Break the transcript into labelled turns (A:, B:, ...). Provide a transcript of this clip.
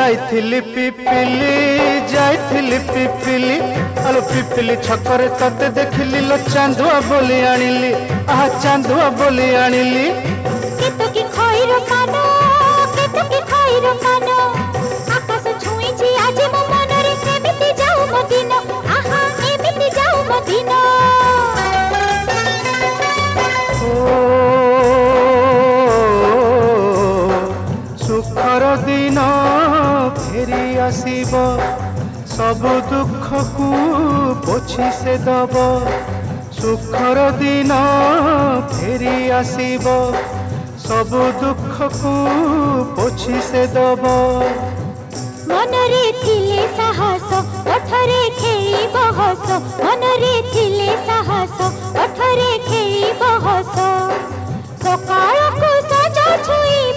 A: जाइथिली पिपिली आलो पिपिली छकरे तते देखिली लो चांदुआ बोली आनिली आहा चांदुआ बोली आनिली
B: केतो की खइरो कानो केतो की खइरो कानो आकाश छुई छी आज मो मनरे एमिति जाऊ मो दिन आहा एमिति जाऊ मो दिन
A: सुखर दिन फेरी आसीब सब दुख को पोछि से दब सुखर दिन फेरी आसीब सब दुख को पोछि से दब
B: मनरे थिले साहस ओठरे खेई बहस मनरे थिले साहस ओठरे खेई बहस सकाळ को सजा छुई